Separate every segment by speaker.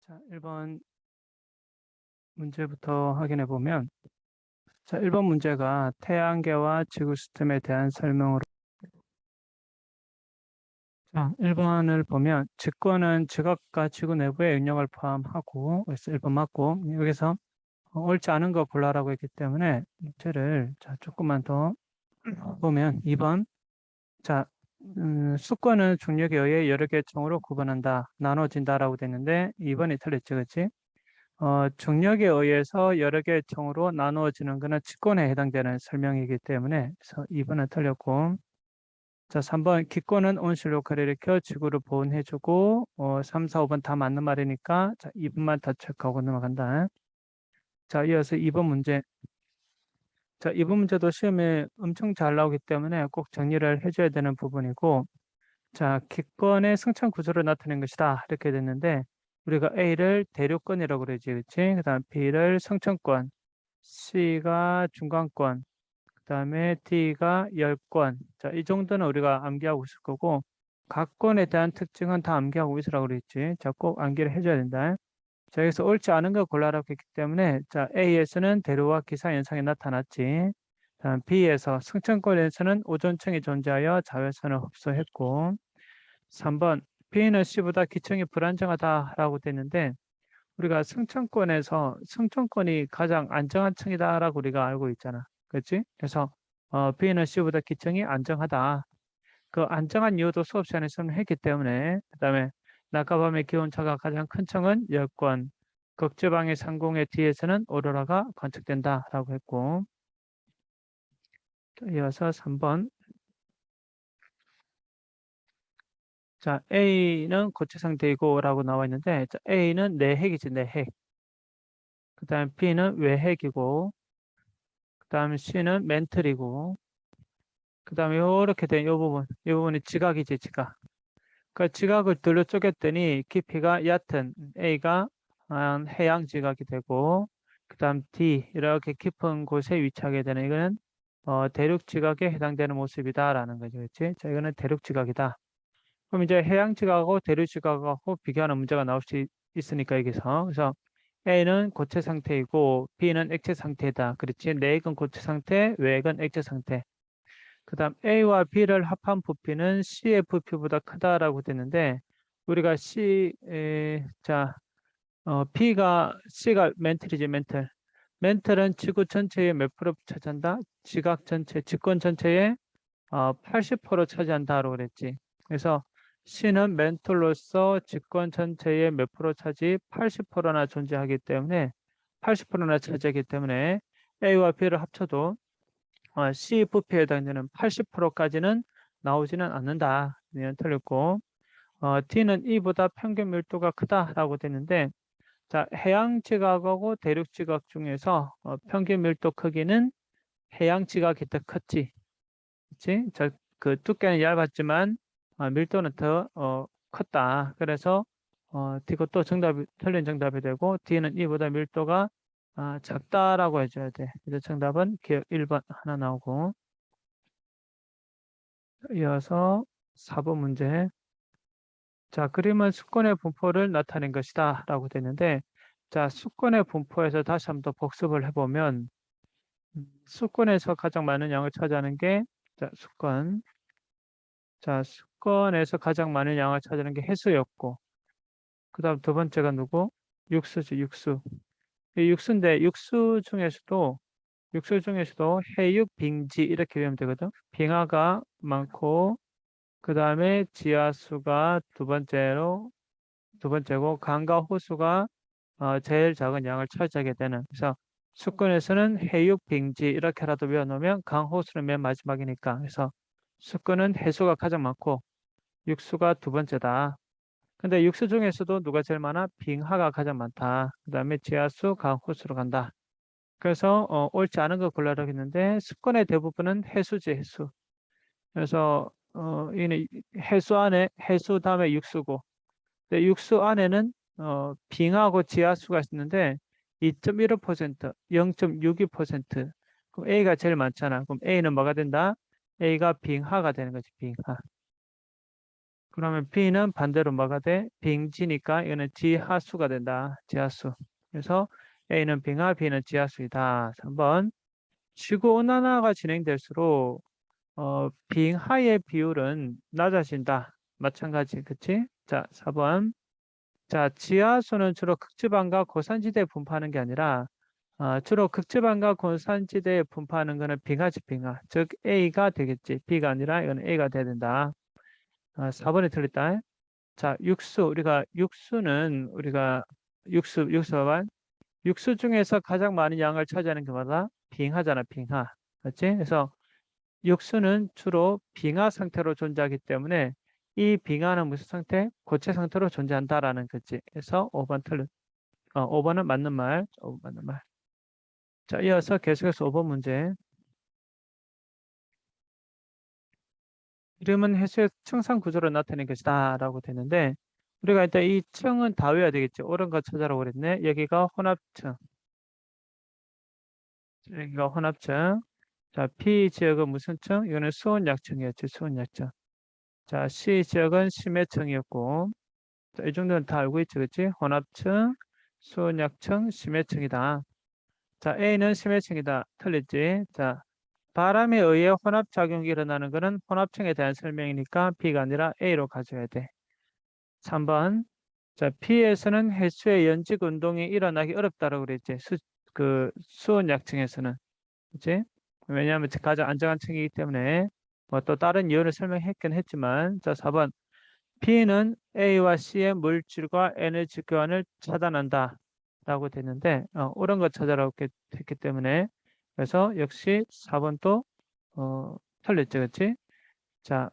Speaker 1: 자, 1번 문제부터 확인해 보면, 자, 1번 문제가 태양계와 지구 시스템에 대한 설명으로, 자, 1번을 보면, 직권은 지각과 지구 내부의 응력을 포함하고, 그래서 1번 맞고, 여기서 옳지 않은 거 골라라고 했기 때문에, 문제를, 자, 조금만 더 보면, 2번, 자, 수권은 중력에 의해 여러 개의 총으로 구분한다, 나눠진다라고 됐는데, 2번이 틀렸죠, 그치? 중력에 의해서 여러 개의 총으로 나누어지는 것은 직권에 해당되는 설명이기 때문에 그래서 2번은 틀렸고, 자, 3번 기권은 온실 효과를 일으켜 지구를 보온해주고 3, 4, 5번 다 맞는 말이니까 자, 2번만 더 체크하고 넘어간다. 자, 이어서 2번 문제. 자, 2번 문제도 시험에 엄청 잘 나오기 때문에 꼭 정리를 해줘야 되는 부분이고, 자, 기권의 승천 구조를 나타낸 것이다 이렇게 됐는데, 우리가 A를 대륙권이라고 그러지, 그렇지? 그다음 B를 성층권, C가 중간권, 그다음에 D가 열권. 자, 이 정도는 우리가 암기하고 있을 거고, 각 권에 대한 특징은 다 암기하고 있으라고 그랬지. 자, 꼭 암기를 해줘야 된다. 자, 여기서 옳지 않은 거 골라라고 했기 때문에, 자, A에서는 대류와 기상 현상이 나타났지. 다음 B에서 승천권에서는 오존층이 존재하여 자외선을 흡수했고, 3번 B는 C보다 기층이 불안정하다라고 됐는데, 우리가 승천권에서 승천권이 가장 안정한 층이다라고 우리가 알고 있잖아. 그렇지? 그래서 B는 C보다 기층이 안정하다. 그 안정한 이유도 수업 시간에 설명했기 때문에, 그다음에 낮과 밤의 기온차가 가장 큰 층은 열권, 극지방의 상공의 뒤에서는 오로라가 관측된다라고 했고, 이어서 3번. 자, A는 고체 상태이고라고 나와 있는데, 자, A는 내핵이지, 내핵. 그다음 B는 외핵이고, 그다음 C는 멘틀이고, 그다음에 이렇게 된 이 부분, 이 부분이 지각이지, 지각. 그 지각을 둘러 쪼갰더니 깊이가 얕은 A가 해양 지각이 되고, 그다음 D 이렇게 깊은 곳에 위치하게 되는 이거는 대륙 지각에 해당되는 모습이다라는 거죠, 그렇지? 자, 이거는 대륙 지각이다. 그럼 이제 해양 지각하고 대륙 지각하고 비교하는 문제가 나올 수 있으니까 여기서 그래서 A는 고체 상태이고 B는 액체 상태다. 그렇지? 내액은 고체 상태, 외액은 액체 상태. 그다음 A와 B를 합한 부피는 C의 부피보다 크다라고 됐는데 우리가 C가 멘틀이지 멘틀. 멘틀은 지구 전체의 몇 프로 차지한다? 지각 전체, 직권 전체의 80% 차지한다고 그랬지. 그래서 C는 멘틀로서 직권 전체의 몇 프로 차지? 80%나 존재하기 때문에 80%나 차지하기 때문에 A와 B를 합쳐도 C 부피에 해당되는 80%까지는 나오지는 않는다. 이는 틀렸고 D는 E보다 평균 밀도가 크다라고 되는데 자, 해양 지각하고 대륙 지각 중에서 평균 밀도 크기는 해양 지각이 더 컸지. 그치? 그 두께는 얇았지만 밀도는 더 컸다. 그래서 D가 또 틀린 정답이 되고 D는 E보다 밀도가 작다라고 해줘야 돼. 그래서 정답은 기억 1번 하나 나오고 이어서 4번 문제. 자, 그림은 수권의 분포를 나타낸 것이다 라고 되는데 자, 수권의 분포에서 다시 한번 더 복습을 해보면 수권에서 가장 많은 양을 차지하는 게 자, 수권. 자, 수권에서 가장 많은 양을 차지하는 게 해수였고 그 다음 두 번째가 누구? 육수지, 육수. 이 육수인데 육수 중에서도 해육, 빙지 이렇게 외우면 되거든. 빙하가 많고 그 다음에 지하수가 두 번째고 강과 호수가 제일 작은 양을 차지하게 되는. 그래서 수권에서는 해육, 빙지 이렇게라도 외워놓으면 강, 호수는 맨 마지막이니까. 그래서 수권은 해수가 가장 많고 육수가 두 번째다. 근데 육수 중에서도 누가 제일 많아? 빙하가 가장 많다. 그 다음에 지하수, 강, 호수로 간다. 그래서 옳지 않은 거 골라라고 했는데 수권의 대부분은 해수지, 해수. 그래서 이는 해수 안에 해수 다음에 육수고 근데 육수 안에는 빙하고 지하수가 있는데 2.15%, 0.62%. 그럼 A가 제일 많잖아. 그럼 A는 뭐가 된다? A가 빙하가 되는 거지, 빙하. 그러면 B는 반대로 뭐가 돼? 빙지니까 이거는 지하수가 된다. 지하수. 그래서 A는 빙하, B는 지하수이다. 3번. 지구온난화가 진행될수록 빙하의 비율은 낮아진다. 마찬가지, 그치? 자, 4번. 자, 지하수는 주로 극지방과 고산지대에 분포하는 게 아니라 주로 극지방과 고산지대에 분포하는 거는 빙하지, 빙하. 즉 A가 되겠지. B가 아니라 이건 A가 돼야 된다. 4번이 틀렸다. 자, 육수 봐봐. 육수 중에서 가장 많은 양을 차지하는 게 뭐다? 빙하잖아, 빙하. 맞지? 그래서 육수는 주로 빙하 상태로 존재하기 때문에 이 빙하는 무슨 상태? 고체 상태로 존재한다라는 거지. 그래서 5번 틀린. 5번은 맞는 말. 5번 맞는 말. 자, 이어서 계속해서 5번 문제. 이름은 해수의 층상 구조로 나타낸 것이다 라고 되는데 우리가 일단 이 층은 다 외워야 되겠지. 옳은 거 찾아라고 그랬네. 여기가 혼합층. 여기가 혼합층. 자, P 지역은 무슨 층? 이거는 수온약층이었지. 수온약층. 자, C 지역은 심해층이었고 자, 이 정도는 다 알고 있지, 그치? 혼합층, 수온약층, 심해층이다. 자, A는 심해층이다. 틀렸지? 자, 바람에 의해 혼합작용이 일어나는 것은 혼합층에 대한 설명이니까 B가 아니라 A로 가져야 돼. 3번. 자, P에서는 해수의 연직 운동이 일어나기 어렵다고 그랬지. 수온약층에서는. 그치? 왜냐하면 가장 안정한 층이기 때문에 뭐 또 다른 이유를 설명했긴 했지만 자, 4번. P는 A와 C의 물질과 에너지 교환을 차단한다 라고 됐는데 옳은 거 찾아라고 했기 때문에 그래서 역시 4번도 틀렸죠, 그렇지? 자,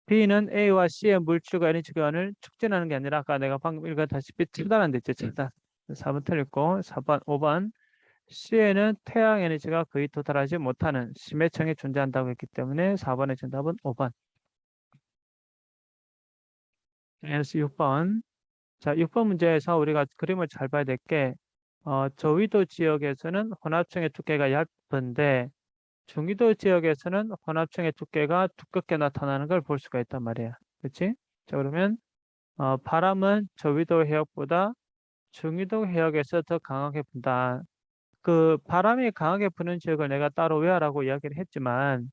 Speaker 1: B는 A와 C의 물질과 에너지 교환을 촉진하는 게 아니라 아까 내가 방금 읽었다시피 차단한다 했죠, 차단. 4번 틀렸고 4번, 5번 C에는 태양 에너지가 거의 도달하지 못하는 심해층이 존재한다고 했기 때문에 4번의 정답은 5번. 그래서 6번. 자, 6번 문제에서 우리가 그림을 잘 봐야 될 게, 저위도 지역에서는 혼합층의 두께가 얇은데, 중위도 지역에서는 혼합층의 두께가 두껍게 나타나는 걸 볼 수가 있단 말이야. 그렇지? 자, 그러면, 바람은 저위도 해역보다 중위도 해역에서 더 강하게 분다. 그 바람이 강하게 부는 지역을 내가 따로 외우라고 이야기를 했지만,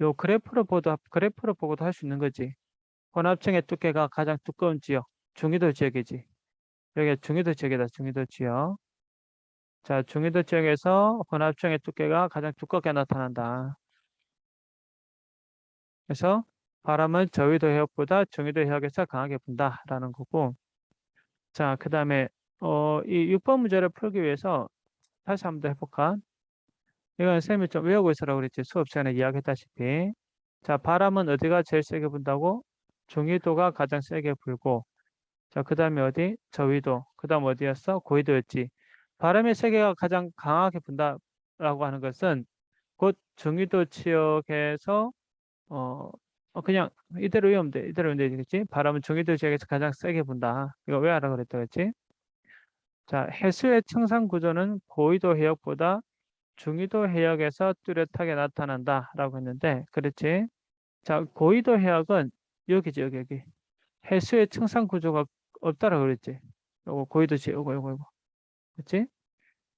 Speaker 1: 요 그래프를 보고도 할 수 있는 거지. 혼합층의 두께가 가장 두꺼운 지역, 중위도 지역이지. 여기 중위도 지역이다. 중위도 지역. 자, 중위도 지역에서 혼합층의 두께가 가장 두껍게 나타난다. 그래서 바람은 저위도 해역보다 중위도 해역에서 강하게 분다라는 거고. 자, 그다음에 이 6번 문제를 풀기 위해서 다시 한번 더 해볼까? 이건 쌤이 좀 외우고 있으라고 그랬지. 수업 시간에 이야기했다시피. 자, 바람은 어디가 제일 세게 분다고? 중위도가 가장 세게 불고. 자, 그다음에 어디? 저위도. 그다음 어디였어? 고위도였지. 바람의 세계가 가장 강하게 분다라고 하는 것은 곧 중위도 지역에서 어, 그냥 이대로 외우면 돼. 이대로 외우면 되겠지? 바람은 중위도 지역에서 가장 세게 분다. 이거 왜 알아 그랬다 그랬지? 자, 해수의 청산 구조는 고위도 해역보다 중위도 해역에서 뚜렷하게 나타난다라고 했는데, 그렇지? 자, 고위도 해역은 여기지, 여기. 해수의 청산 구조가 없다라고 그랬지? 요거 고위도 지역, 요거. 그렇지?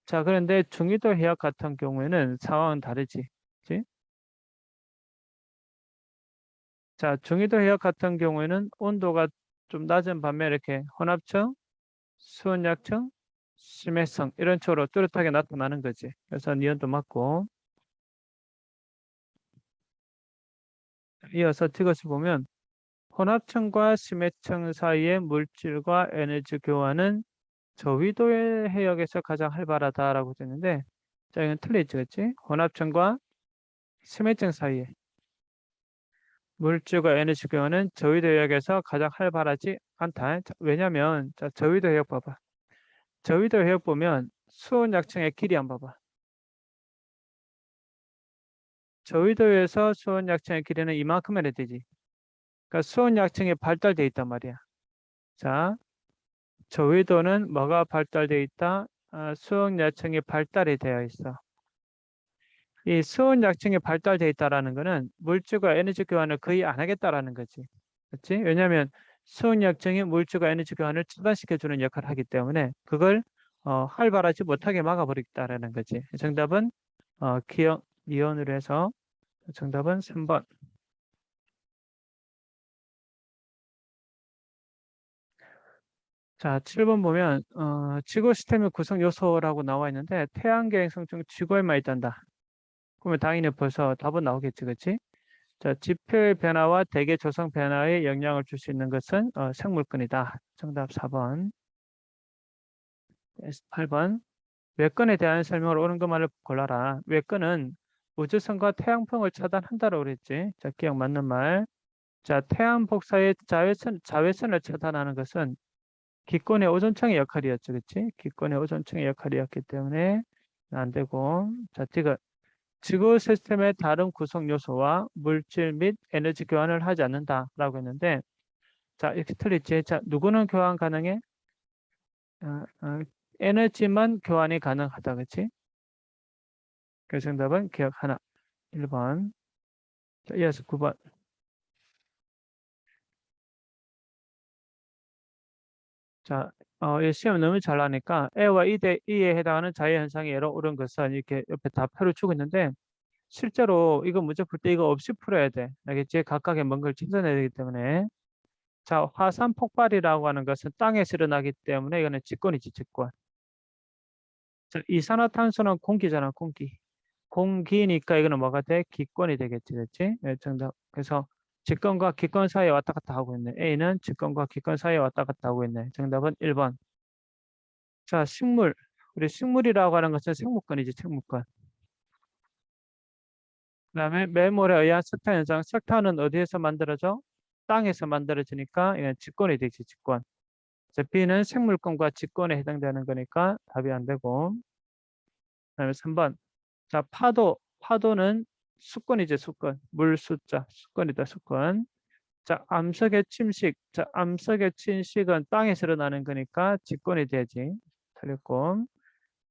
Speaker 1: 자, 그런데 중위도 해역 같은 경우에는 상황은 다르지. 그치? 자, 중위도 해역 같은 경우에는 온도가 좀 낮은 반면 이렇게 혼합층, 수온약층, 심해성 이런 쪽으로 뚜렷하게 나타나는 거지. 그래서 니은도 맞고 이어서 이것을 보면 혼합층과 심해층 사이의 물질과 에너지 교환은 저위도의 해역에서 가장 활발하다라고 되는데 자, 이건 틀리지, 그렇지? 혼합층과 심해층 사이에 물질과 에너지 교환은 저위도 해역에서 가장 활발하지 않다. 왜냐면 자, 저위도 해역 봐봐. 저위도 해역 보면 수온 약층의 길이 한번 봐봐. 저위도에서 수온 약층의 길이는 이만큼 해야 되지. 그러니까 수온 약층이 발달돼 있단 말이야. 자, 저위도는 뭐가 발달돼 있다? 수온 약층이 발달이 되어 있어. 이 수온 약층이 발달돼 있다라는 거는 물질과 에너지 교환을 거의 안 하겠다라는 거지. 그렇지? 왜냐하면 수응약증이 물질과 에너지 교환을 차단시켜주는 역할을 하기 때문에 그걸 활발하지 못하게 막아버리겠다라는 거지. 정답은 기억 이온으로 해서 정답은 3번. 자, 7번 보면 지구 시스템의 구성 요소라고 나와 있는데 태양계 행성 중 지구에만 있단다. 그러면 당연히 벌써 답은 나오겠지, 그렇지? 자, 지표의 변화와 대기 조성 변화에 영향을 줄 수 있는 것은 생물권이다. 정답 4번. 8번. 외권에 대한 설명을 옳은 것만을 골라라. 외권은 우주선과 태양풍을 차단한다고 그랬지. 자, 기억 맞는 말. 자, 태양 복사의 자외선을 차단하는 것은 기권의 오존층의 역할이었죠. 그렇지? 기권의 오존층의 역할이었기 때문에 안 되고. 자, 지구 시스템의 다른 구성 요소와 물질 및 에너지 교환을 하지 않는다라고 했는데 자, 이렇게 틀렸지. 자, 누구는 교환 가능해? 어, 어, 에너지만 교환이 가능하다. 그렇지? 그래서 정답은 기억 하나. 1번. 자, 이어서 9번. 자, 이 시험 너무 잘 나니까 A와 E에 해당하는 자연현상의 예로 옳은 것은 이렇게 옆에 다 표를 주고 있는데 실제로 이거 문제 풀 때 이거 없이 풀어야 돼. 알겠지? 각각의 뭔가를 찾아내야 되기 때문에. 자, 화산 폭발이라고 하는 것은 땅에서 일어나기 때문에 이거는 직권이지, 직권. 자, 이산화탄소는 공기잖아, 공기. 공기니까 이거는 뭐가 돼? 기권이 되겠지, 그렇지? 네, 정답. 그래서 직권과 기권 사이에 왔다 갔다 하고 있네. A는 직권과 기권 사이에 왔다 갔다 하고 있네. 정답은 1번. 자, 식물. 우리 식물이라고 하는 것은 생물권이지, 생물권. 그다음에 매몰에 의한 석탄 현상. 석탄은 어디에서 만들어져? 땅에서 만들어지니까 이건 직권이 되지, 직권. 자, B는 생물권과 직권에 해당되는 거니까 답이 안 되고. 그다음에 3번. 자, 파도는 수권이지, 수권. 물 숫자, 수권이다, 수권. 자, 암석의 침식. 자, 암석의 침식은 땅에서 일어나는 거니까 직권이 되지. 틀렸고.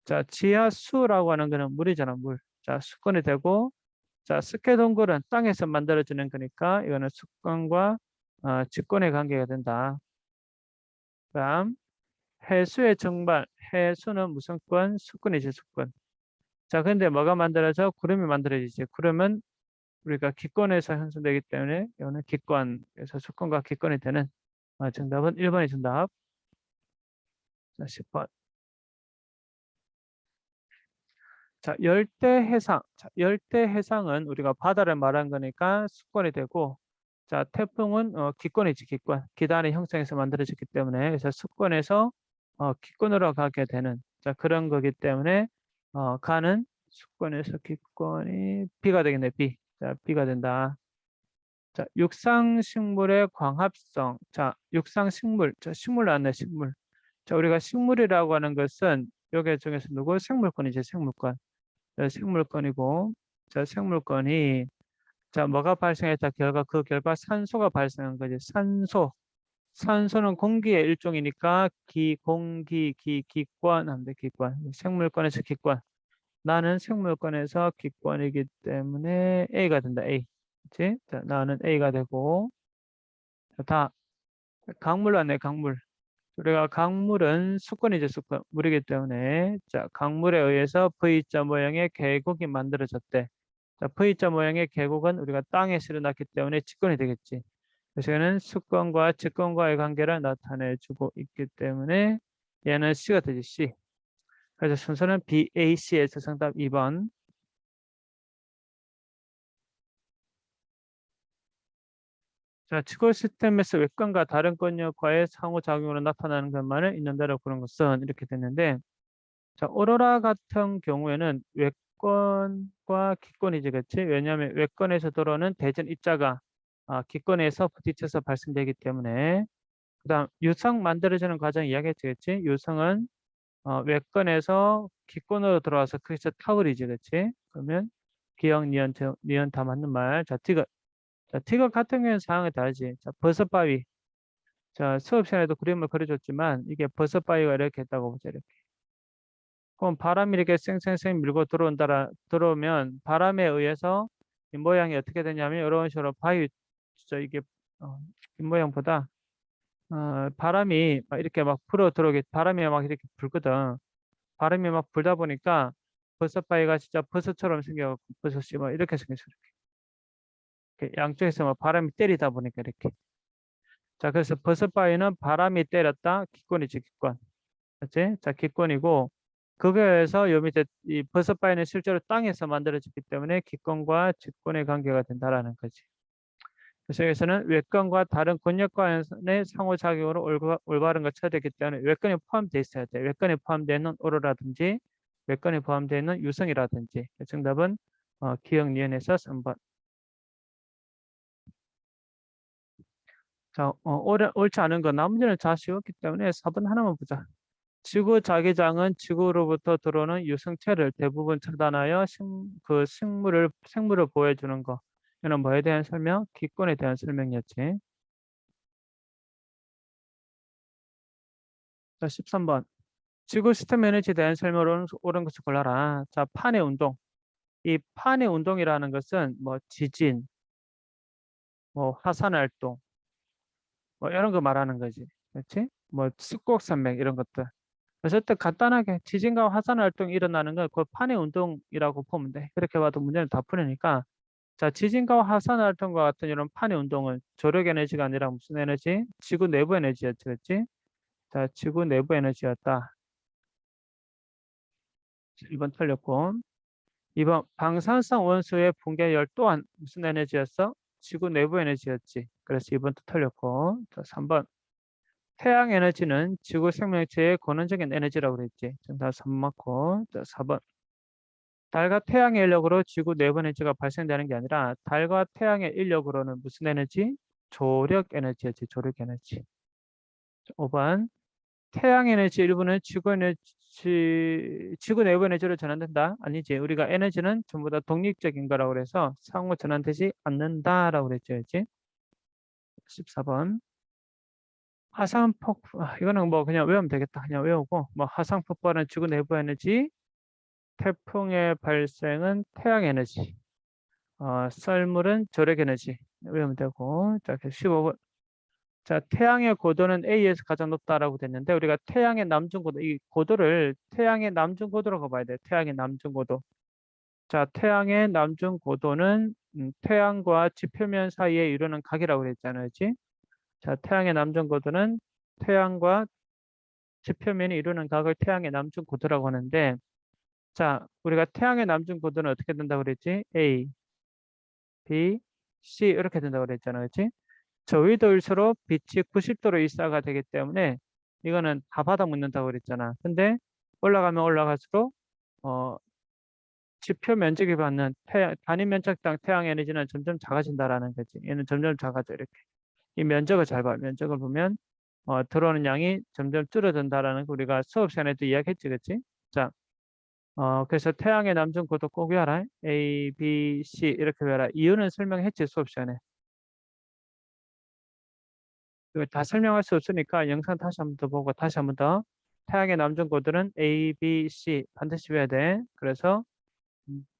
Speaker 1: 자, 지하수라고 하는 거는 물이잖아, 물. 자, 수권이 되고. 자, 스케동굴은 땅에서 만들어지는 거니까 이거는 수권과 직권의 관계가 된다. 그다음 해수의 정발. 해수는 무슨 권? 수권이지, 수권. 자, 근데 뭐가 만들어져? 구름이 만들어지지. 구름은 우리가 기권에서 형성되기 때문에 이거는 기권에서 수권과 기권이 되는 정답은 1번이 정답. 자, 10번. 자, 열대해상. 자, 열대해상은 우리가 바다를 말한 거니까 수권이 되고 자, 태풍은 기권이지, 기권. 기단의 형성에서 만들어졌기 때문에 그래서 수권에서 기권으로 가게 되는 자, 그런 거기 때문에 가는 수권에서 기권이 B가 되겠네, B. 자, B가 된다. 자, 육상식물의 광합성. 자, 육상식물. 자, 식물 나왔네, 식물. 자, 우리가 식물이라고 하는 것은 여기 중에서 누구? 생물권이지, 생물권. 자, 생물권이고, 자, 생물권이, 자, 뭐가 발생했다? 그 결과 산소가 발생한 거지. 산소. 산소는 공기의 일종이니까 기권 하면 돼, 기권. 생물권에서 기권. 나는 생물권에서 기권이기 때문에 A가 된다, A. 그치? 자, 나는 A가 되고, 자, 다 강물 안에 강물. 우리가 강물은 수권이죠, 수권. 물이기 때문에 자, 강물에 의해서 V자 모양의 계곡이 만들어졌대. 자, V자 모양의 계곡은 우리가 땅에서 일어났기 때문에 직권이 되겠지. 그래서 얘는 수권과 직권과의 관계를 나타내주고 있기 때문에 얘는 C가 되지, C. 그래서 순서는 B, A, C에서 정답 2번. 자, 지구 시스템에서 외권과 다른 권역과의 상호작용으로 나타나는 것만을 있는다라고 그런 것은 이렇게 됐는데 자, 오로라 같은 경우에는 외권과 기권이지, 그렇지? 왜냐하면 외권에서 들어오는 대전 입자가 기권에서 부딪혀서 발생되기 때문에 그다음 유성 만들어지는 과정 이야기했지, 그렇지? 유성은 외권에서 기권으로 들어와서 거기서 타버리지, 그렇지? 그러면 기억, 니은 다 맞는 말. 자, 티귿. 자, 티귿 같은 경우에는 상황이 다르지. 자, 버섯바위. 자, 수업 시간에도 그림을 그려줬지만 이게 버섯바위가 이렇게 했다고 보자, 이렇게. 그럼 바람이 이렇게 쌩쌩쌩 밀고 들어오면 바람에 의해서 이 모양이 어떻게 되냐면 이런 식으로 바위 진짜 이게 뒷모양보다 바람이 막 이렇게 막 불어 들어오게 바람이 막 이렇게 불거든. 바람이 막 불다 보니까 버섯바위가 진짜 버섯처럼 생겨갖고 버섯이 막 이렇게 생겼어. 이렇게 양쪽에서 막 바람이 때리다 보니까 이렇게. 자, 그래서 버섯바위는 바람이 때렸다. 기권이지, 기권. 맞지? 자, 기권이고 그거에서 요 밑에 이 버섯바위는 실제로 땅에서 만들어졌기 때문에 기권과 직권의 관계가 된다라는 거지. 그래서 여기서는 외권과 다른 권력과의 상호작용으로 올바른 걸 쳐야 되기 때문에 외권이 포함되어 있어야 돼. 외권이 포함되어 있는 오로라든지 외권이 포함되어 있는 유성이라든지. 정답은 기억 니은에서 3번. 자, 옳지 않은 거 나머지는 다 쉬웠기 때문에 4번 하나만 보자. 지구 자기장은 지구로부터 들어오는 유성체를 대부분 차단하여 생물을 보여주는 거. 이는 뭐에 대한 설명? 기권에 대한 설명이었지. 자, 13번. 지구 시스템 에너지에 대한 설명을 옳은 것을 골라라. 자, 판의 운동. 이 판의 운동이라는 것은 뭐 지진, 뭐 화산 활동, 뭐 이런 거 말하는 거지. 그렇지? 뭐 습곡산맥 이런 것들. 그래서 또 간단하게 지진과 화산 활동이 일어나는 건 그 판의 운동이라고 보면 돼. 그렇게 봐도 문제는 다 풀으니까. 자, 지진과 화산 활동과 같은 이런 판의 운동은 조력 에너지가 아니라 무슨 에너지? 지구 내부 에너지였지, 그렇지? 자, 지구 내부 에너지였다. 1번 틀렸고. 2번 방사성 원소의 붕괴열 또한 무슨 에너지였어? 지구 내부 에너지였지. 그래서 2번도 틀렸고. 자, 3번 태양 에너지는 지구 생명체의 근원적인 에너지라고 그랬지. 정답 3 맞고. 자, 4번 달과 태양의 인력으로 지구 내부 에너지가 발생되는 게 아니라 달과 태양의 인력으로는 무슨 에너지? 조력 에너지였지. 조력 에너지. 5번 태양 에너지 일부는 지구 내부 에너지로 전환된다. 아니지. 우리가 에너지는 전부 다 독립적인 거라고 그래서 상호 전환되지 않는다라고 그랬죠. 그지? 14번. 화산 폭발. 이거는 뭐 그냥 외우면 되겠다. 그냥 외우고 뭐 화산 폭발은 지구 내부 에너지, 태풍의 발생은 태양 에너지, 썰물은 저력 에너지 외우면 되고. 자, 15번. 자, 태양의 고도는 A에서 가장 높다라고 됐는데 우리가 태양의 남중 고도, 이 고도를 태양의 남중 고도라고 봐야 돼. 태양의 남중 고도. 자, 태양의 남중 고도는 태양과 지표면 사이에 이루는 각이라고 그랬잖아요. 그렇지? 자, 태양의 남중 고도는 태양과 지표면이 이루는 각을 태양의 남중 고도라고 하는데 자, 우리가 태양의 남중 고도는 어떻게 된다고 그랬지? A, B, C 이렇게 된다고 그랬잖아요. 그렇지? 저위도일수록 빛이 90도로 일사가 되기 때문에 이거는 다 받아 묻는다고 그랬잖아. 근데 올라가면 올라갈수록 어, 지표 면적이 받는 단위 면적당 태양 에너지는 점점 작아진다라는 거지. 얘는 점점 작아져 이렇게. 이 면적을 잘 봐. 면적을 보면 들어오는 양이 점점 줄어든다라는 거 우리가 수업 시간에도 이야기했지, 그렇지? 자, 그래서 태양의 남중 고도 꼭 외워라. A, B, C 이렇게 외워라. 이유는 설명했지 수업 시간에. 이거 다 설명할 수 없으니까 영상 다시 한 번 더 보고 다시 한 번 더. 태양의 남중 고도는 A, B, C 반드시 외워야 돼. 그래서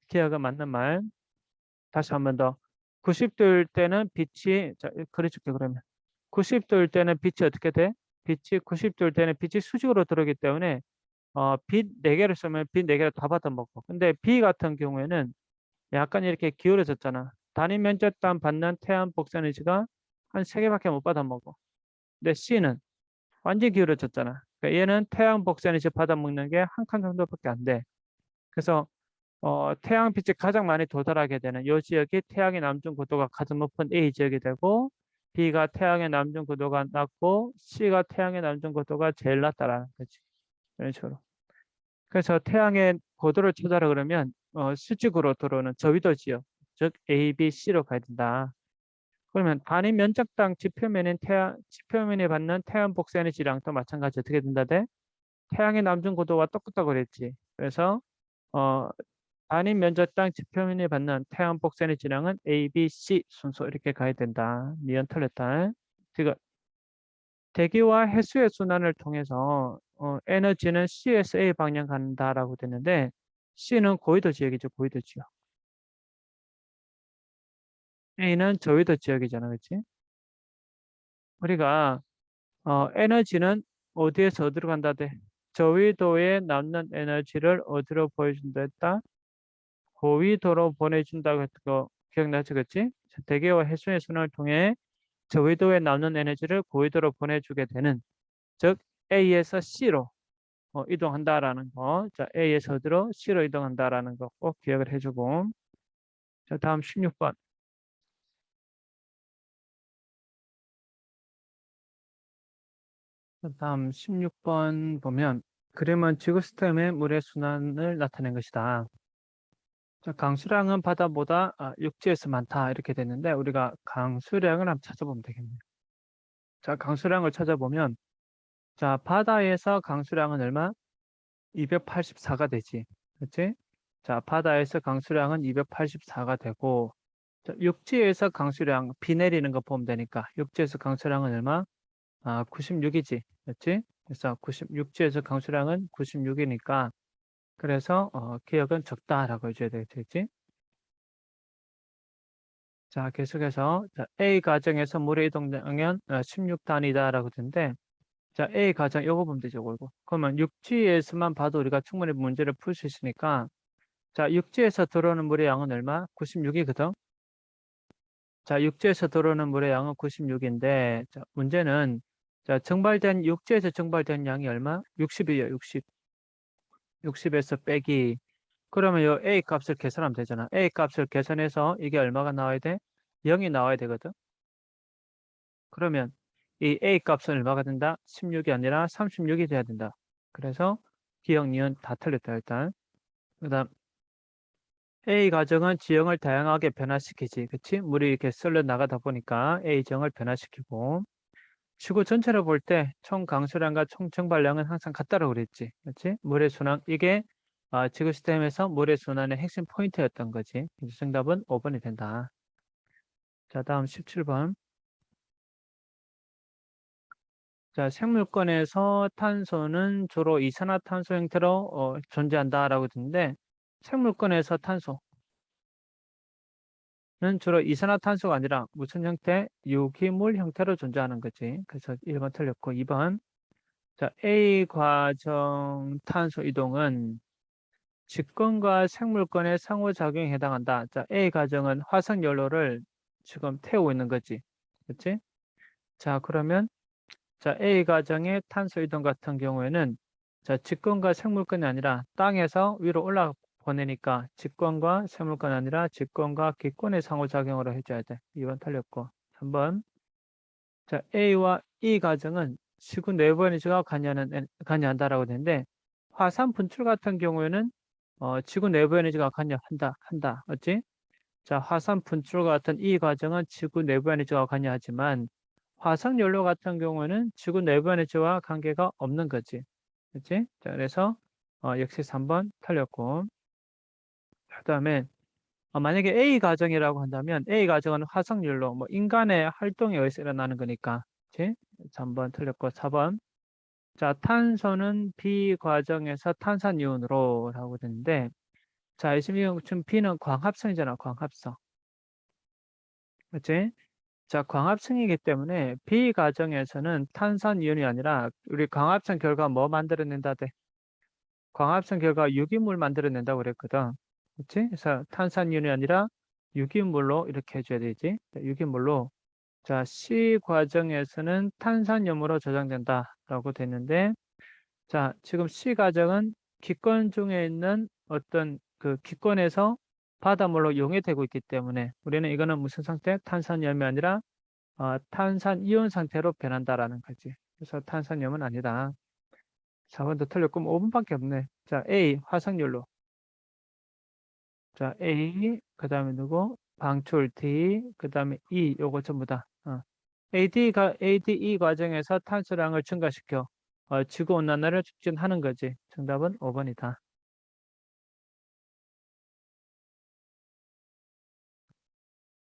Speaker 1: 기억은 맞는 말. 다시 한 번 더. 90도일 때는 빛이 자, 그려줄게 그러면. 90도일 때는 빛이 어떻게 돼? 빛이 90도일 때는 빛이 수직으로 들어오기 때문에 빛 4개를 쓰면 빛 4개를 다 받아먹고. 근데 B 같은 경우에는 약간 이렇게 기울어졌잖아. 단위 면적당 받는 태양 복사 에너지가 한 3개밖에 못 받아먹어. 근데 C는 완전히 기울어졌잖아. 그러니까 얘는 태양 복사 에너지 받아먹는 게 한 칸 정도밖에 안 돼. 그래서 태양 빛이 가장 많이 도달하게 되는 이 지역이 태양의 남중 고도가 가장 높은 A 지역이 되고 B가 태양의 남중 고도가 낮고 C가 태양의 남중 고도가 제일 낮다라는 거지. 이런 식으로. 그래서 태양의 고도를 찾아라 그러면 수직으로 들어오는 저위도 지역, 즉 A, B, C로 가야 된다. 그러면 단위 면적당 지표면에 받는 태양 복사 에너지랑 또 마찬가지 어떻게 된다 돼? 태양의 남중 고도와 똑같다고 그랬지. 그래서 어, 단위 면적당 지표면에 받는 태양 복사 에너지량은 A, B, C 순서 이렇게 가야 된다. 니은 틀렸다. 지금 대기와 해수의 순환을 통해서 에너지는 C에서 A 방향 간다라고 됐는데 C는 고위도 지역이죠. 고위도 지역. A는 저위도 지역이잖아. 그렇지? 우리가 에너지는 어디에서 어디로 간다 돼? 저위도에 남는 에너지를 어디로 보여준다 했다? 고위도로 보내준다고 했던 거 기억나지, 그치? 대기와 해수의 순환을 통해 저위도에 남는 에너지를 고위도로 보내주게 되는, 즉 A에서 C로 이동한다라는 거. 자, A에서 어디로? C로 이동한다라는 거 꼭 기억을 해주고. 자, 다음 16번. 다음 16번 보면 그림은 지구 시스템의 물의 순환을 나타낸 것이다. 자, 강수량은 바다보다 육지에서 많다 이렇게 됐는데 우리가 강수량을 한번 찾아보면 되겠네요. 자, 강수량을 찾아보면 자, 바다에서 강수량은 얼마? 284가 되지. 그렇지? 자, 바다에서 강수량은 284가 되고 자, 육지에서 강수량 비 내리는 거 보면 되니까 육지에서 강수량은 얼마? 96이지. 그렇지? 그래서 96지에서 강수량은 96이니까 그래서 기억은 적다라고 해줘야 되겠지? 자, 계속해서 자, A 가정에서 물의 이동량은 16단위다라고 되는데 자, A 가정 요거 보면 되죠, 이거. 그러면 육지에서만 봐도 우리가 충분히 문제를 풀 수 있으니까 자, 육지에서 들어오는 물의 양은 얼마? 96이거든. 자, 육지에서 들어오는 물의 양은 96인데 자, 문제는 자, 육지에서 증발된 양이 얼마? 60이에요, 60. 60에서 빼기 그러면 요 A 값을 계산하면 되잖아. A 값을 계산해서 이게 얼마가 나와야 돼? 0이 나와야 되거든. 그러면 이 A 값은 얼마가 된다? 16이 아니라 36이 돼야 된다. 그래서 기억, 니은 다 틀렸다 일단. 그다음 A 가정은 지형을 다양하게 변화시키지. 그치? 물이 이렇게 쓸려 나가다 보니까 A 지형을 변화시키고 지구 전체를 볼 때 총 강수량과 총 증발량은 항상 같다고 그랬지. 그치? 물의 순환 이게 지구 시스템에서 물의 순환의 핵심 포인트였던 거지. 그래서 정답은 5번이 된다. 자, 다음 17번. 자, 생물권에서 탄소는 주로 이산화탄소 형태로 존재한다라고 했는데 생물권에서 탄소는 주로 이산화탄소가 아니라 무슨 형태? 유기물 형태로 존재하는 거지. 그래서 1번 틀렸고 2번. 자, A 과정 탄소 이동은 직권과 생물권의 상호작용에 해당한다. 자, A 과정은 화석 연료를 지금 태우고 있는 거지. 그렇지? 자, 그러면 자, A 가정의 탄소 이동 같은 경우에는 자, 직권과 생물권이 아니라 땅에서 위로 올라 보내니까 직권과 생물권이 아니라 직권과 기권의 상호작용으로 해줘야 돼. 2번 틀렸고. 3번. 자, A와 E 가정은 지구 내부 에너지가 관여한다라고 되는데 화산 분출 같은 경우에는 지구 내부 에너지가 관여한다. 맞지? 자, 화산 분출과 같은 이 과정은 지구 내부 에너지와 관여하지만 화석 연료 같은 경우는 지구 내부 에너지와 관계가 없는 거지. 그렇지? 자, 그래서 역시 3번 틀렸고. 그다음에 만약에 A 가정이라고 한다면 A 가정은 화석 연료, 뭐 인간의 활동에 의해서 일어나는 거니까. 그렇지? 3번 틀렸고 4번. 자, 탄소는 B 과정에서 탄산이온으로라고 되는데 자, 지금 B는 광합성이잖아, 광합성. 그렇지? 자, 광합성이기 때문에 B 과정에서는 탄산이온이 아니라 우리 광합성 결과 뭐 만들어낸다 돼? 광합성 결과 유기물 만들어낸다고 그랬거든. 그렇지? 그래서 탄산이온이 아니라 유기물로 이렇게 해줘야 되지. 자, 유기물로. 자, C 과정에서는 탄산염으로 저장된다라고 됐는데 자, 지금 C 과정은 기권 중에 있는 어떤 그 기권에서 바닷물로 용해되고 있기 때문에 우리는 이거는 무슨 상태? 탄산염이 아니라 탄산이온 상태로 변한다라는 거지. 그래서 탄산염은 아니다. 4번도 틀렸고 5번밖에 없네. 자, A 화석연료. 자, A 그다음에 누구? 방출 D 그다음에 E 요거 전부 다. ADE 과정에서 탄소량을 증가시켜 지구 온난화를 촉진하는 거지. 정답은 5번이다.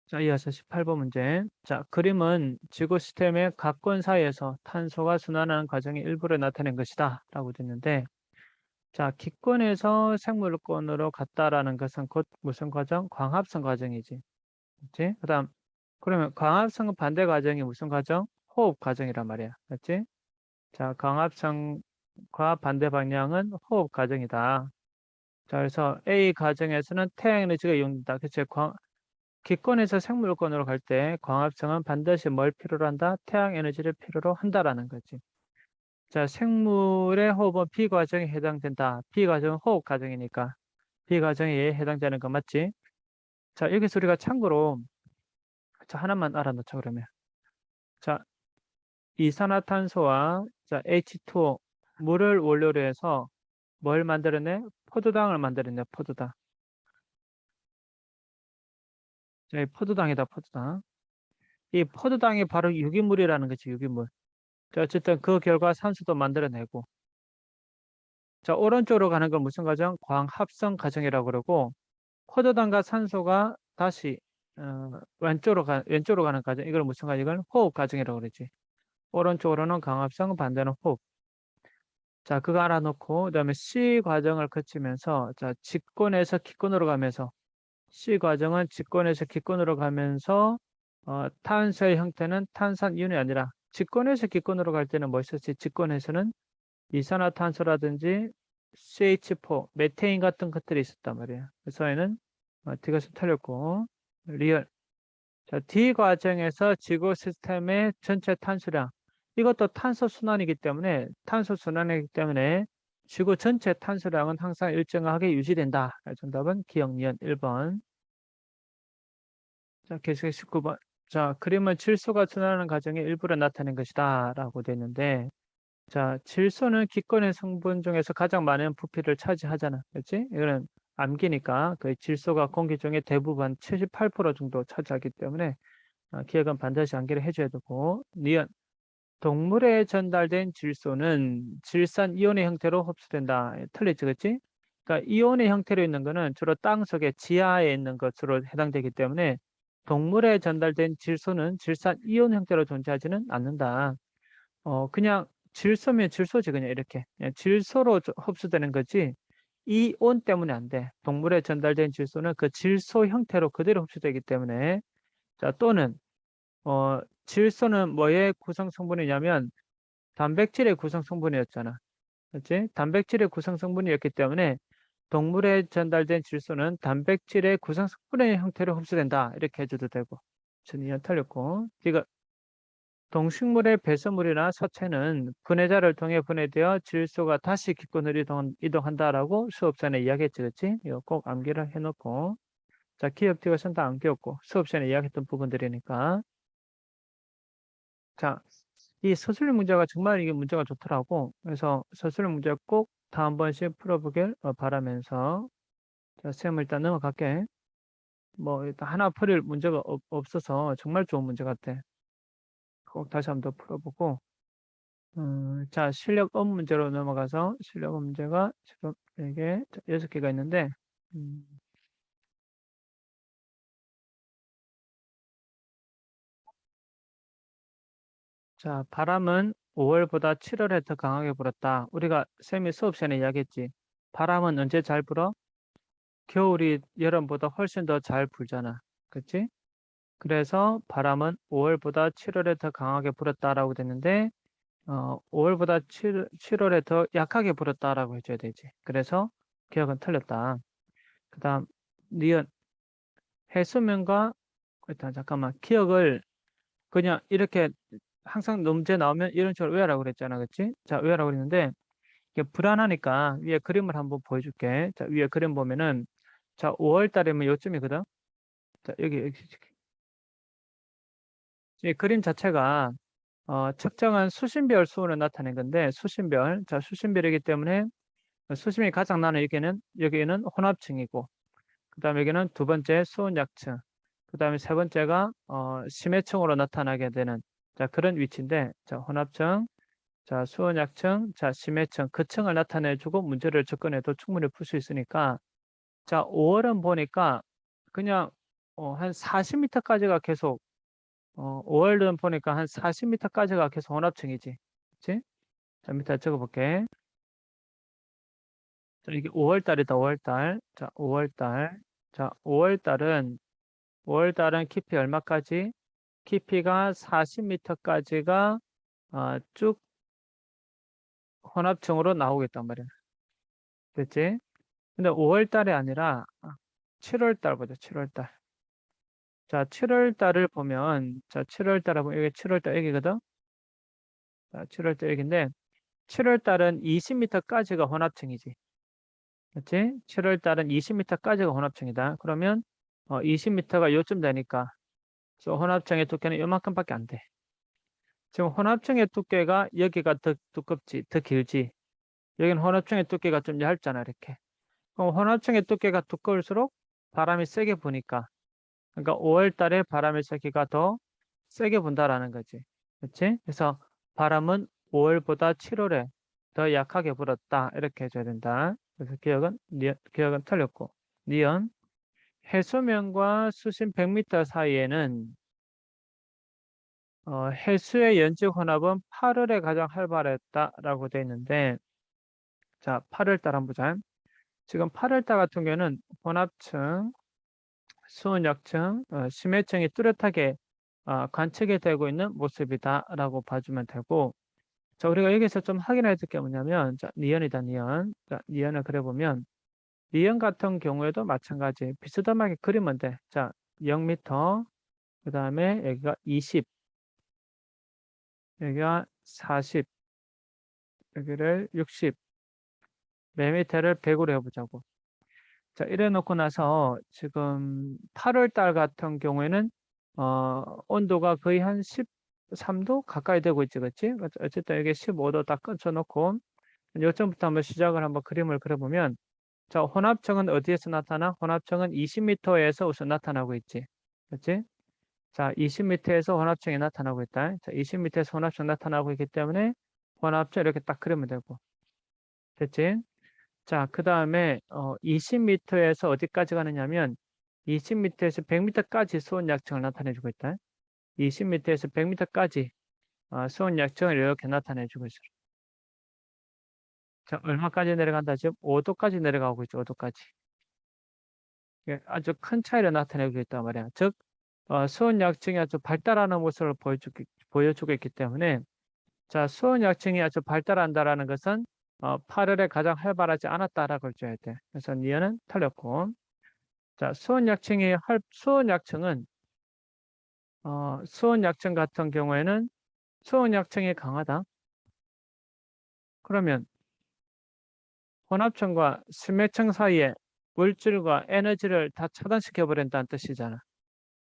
Speaker 1: 자, 이어서 18번 문제. 자, 그림은 지구 시스템의 각권 사이에서 탄소가 순환하는 과정의 일부를 나타낸 것이다. 라고 됐는데, 자, 기권에서 생물권으로 갔다라는 것은 곧 무슨 과정? 광합성 과정이지. 그치? 그 다음, 그러면 광합성 반대 과정이 무슨 과정? 호흡 과정이란 말이야. 맞지? 자, 광합성과 반대 방향은 호흡 과정이다. 자, 그래서 A 과정에서는 태양 에너지가 이용된다. 그치? 기권에서 생물권으로 갈 때 광합성은 반드시 뭘 필요로 한다? 태양 에너지를 필요로 한다라는 거지. 자, 생물의 호흡은 B 과정에 해당된다. B 과정은 호흡 과정이니까 B 과정에 해당되는 거 맞지? 자, 여기서 우리가 참고로 자, 하나만 알아놓자 그러면. 자, 이산화탄소와 자, H2O 물을 원료로 해서 뭘 만들어내? 포도당을 만들어내. 포도당. 자, 이 포도당이다. 포도당. 이 포도당이 바로 유기물이라는 거지. 유기물. 자, 어쨌든 그 결과 산소도 만들어내고. 자, 오른쪽으로 가는 건 무슨 과정? 광합성 과정이라고 그러고 포도당과 산소가 다시 왼쪽으로 가는 과정. 이걸 무슨 과정? 이걸 호흡 과정이라고 그러지. 오른쪽으로는 광합성, 반대는 호흡. 자, 그거 알아놓고 그다음에 C 과정을 거치면서 자, 직권에서 기권으로 가면서 C 과정은 직권에서 기권으로 가면서 탄소의 형태는 탄산이온이 아니라 직권에서 기권으로 갈 때는 뭐 있었지? 직권에서는 이산화탄소라든지 CH4, 메테인 같은 것들이 있었단 말이에요. 그래서 얘는 D가 틀렸고 리얼. 자, D 과정에서 지구 시스템의 전체 탄소량. 이것도 탄소 순환이기 때문에 지구 전체 탄소량은 항상 일정하게 유지된다. 정답은 기억 니은 1번. 자, 계속 19번. 자, 그림은 질소가 순환하는 과정의 일부로 나타낸 것이다. 라고 되어 있는데, 자, 질소는 기권의 성분 중에서 가장 많은 부피를 차지하잖아. 그렇지? 이거는 암기니까 그 질소가 공기 중에 대부분 78% 정도 차지하기 때문에 기억은 반드시 암기를 해줘야 되고, 니은. 동물에 전달된 질소는 질산 이온의 형태로 흡수된다. 틀렸지, 그렇지? 그러니까 이온의 형태로 있는 거는 주로 땅 속에 지하에 있는 것으로 해당되기 때문에 동물에 전달된 질소는 질산 이온 형태로 존재하지는 않는다. 그냥 질소면 질소지 그냥 이렇게 그냥 질소로 흡수되는 거지 이온 때문에 안 돼. 동물에 전달된 질소는 그 질소 형태로 그대로 흡수되기 때문에 자 또는 질소는 뭐의 구성 성분이냐면 단백질의 구성 성분이었잖아. 그렇지? 단백질의 구성 성분이었기 때문에 동물에 전달된 질소는 단백질의 구성 성분의 형태로 흡수된다. 이렇게 해줘도 되고. 전이는 틀렸고. 이거 동식물의 배설물이나 사체는 분해자를 통해 분해되어 질소가 다시 기권으로 이동한다라고 수업 전에 이야기했지, 그렇지? 이거 꼭 암기를 해놓고. 자, 기억 디귿은 다 암기했고 수업 전에 이야기했던 부분들이니까. 자, 이 서술형 문제가 정말 이게 문제가 좋더라고. 그래서 서술형 문제 꼭 다 한 번씩 풀어보길 바라면서 자, 쌤을 일단 넘어갈게. 뭐 일단 하나 풀릴 문제가 없어서 정말 좋은 문제 같아. 꼭 다시 한번 더 풀어보고. 자, 실력업 문제로 넘어가서 실력업 문제가 지금 4개, 6개가 있는데 음, 자, 바람은 5월보다 7월에 더 강하게 불었다. 우리가 쌤이 수업 시간에 이야기했지. 바람은 언제 잘 불어? 겨울이 여름보다 훨씬 더 잘 불잖아. 그치? 그래서 바람은 5월보다 7월에 더 강하게 불었다라고 됐는데 5월보다 7월에 더 약하게 불었다라고 해줘야 되지. 그래서 기억은 틀렸다. 그 다음 니은 해수면과 일단 잠깐만 기억을 그냥 이렇게 항상 문제 나오면 이런 식으로 외우라고 그랬잖아. 그치? 자, 외우라고 그랬는데 이게 불안하니까 위에 그림을 한번 보여줄게. 자, 위에 그림 보면은 자, 5월 달이면 요쯤이거든. 자, 여기 이 그림 자체가 측정한 수신별 수온을 나타낸 건데 수신별. 자, 수신별이기 때문에 수심이 가장 나는 여기는 혼합층이고 그다음에 여기는 두 번째 수온 약층. 그다음에 세 번째가 심해층으로 나타나게 되는 자, 그런 위치인데 자, 혼합층, 자, 수온 약층, 자, 심해층 그 층을 나타내 주고 문제를 접근해도 충분히 풀 수 있으니까 자, 5월은 보니까 그냥 한 40m까지가 계속 5월은 보니까 한 40m까지가 계속 혼합층이지. 그치? 자, 밑에 적어볼게. 자, 이게 5월 달이다, 5월 달. 자, 5월 달. 자, 5월 달은 깊이 얼마까지? 깊이가 40m까지가 쭉 혼합층으로 나오겠단 말이야. 됐지? 근데 5월 달이 아니라 7월 달 보자. 7월 달. 자, 7월 달을 보면, 자, 7월 달을 보면, 이게 7월 달 여기거든? 자, 7월 달 여기인데, 7월 달은 20m까지가 혼합층이지. 그렇지? 7월 달은 20m까지가 혼합층이다. 그러면 20m가 요쯤 되니까 저 혼합층의 두께는 요만큼밖에 안 돼. 지금 혼합층의 두께가 여기가 더 두껍지, 더 길지. 여기는 혼합층의 두께가 좀 얇잖아, 이렇게. 그럼 혼합층의 두께가 두꺼울수록 바람이 세게 부니까, 그러니까 5월 달에 바람의 세기가 더 세게 분다라는 거지. 그렇지? 그래서 바람은 5월보다 7월에 더 약하게 불었다. 이렇게 해줘야 된다. 그래서 기억은 틀렸고. 니은 해수면과 수심 100m 사이에는 해수의 연직 혼합은 8월에 가장 활발했다라고 돼 있는데, 자, 8월 달 한번 보자. 지금 8월 달 같은 경우는 혼합층, 수온약층, 심해층이 뚜렷하게 관측이 되고 있는 모습이다라고 봐주면 되고, 자, 우리가 여기서 좀 확인해야 될 게 뭐냐면, 자, 니은이다, 니은. 자, 니은을 그려보면, 니은 같은 경우에도 마찬가지. 비스듬하게 그리면 돼. 자, 0m, 그 다음에 여기가 20, 여기가 40, 여기를 60, 매미터를 100으로 해보자고. 자, 이래 놓고 나서 지금 8월 달 같은 경우에는 온도가 거의 한 13도 가까이 되고 있지, 그렇지? 어쨌든 이게 15도 딱 끊쳐놓고 요점부터 한번 시작을 한번 그림을 그려보면, 자, 혼합층은 어디에서 나타나? 혼합층은 20m에서 우선 나타나고 있지, 그렇지? 자, 20m에서 혼합층이 나타나고 있다. 자, 20m에서 혼합층 나타나고 있기 때문에 혼합층 이렇게 딱 그리면 되고, 됐지? 자, 그 다음에 20m에서 어디까지 가느냐면 20m에서 100m까지 수온 약층을 나타내주고 있다. 20m에서 100m까지 수온 약층을 이렇게 나타내주고 있어. 자, 얼마까지 내려간다? 지금 5도까지 내려가고 있죠. 5도까지. 아주 큰 차이를 나타내고 있단 말이야. 즉, 수온 약층이 아주 발달하는 모습을 보여주고 있기 때문에, 자, 수온 약층이 아주 발달한다라는 것은 8월에 가장 활발하지 않았다라고 줘야 돼. 그래서 니은은 틀렸고, 자, 수온약층은 수온약층 같은 경우에는 수온약층이 강하다. 그러면 혼합층과 심해층 사이에 물질과 에너지를 다 차단시켜 버린다는 뜻이잖아.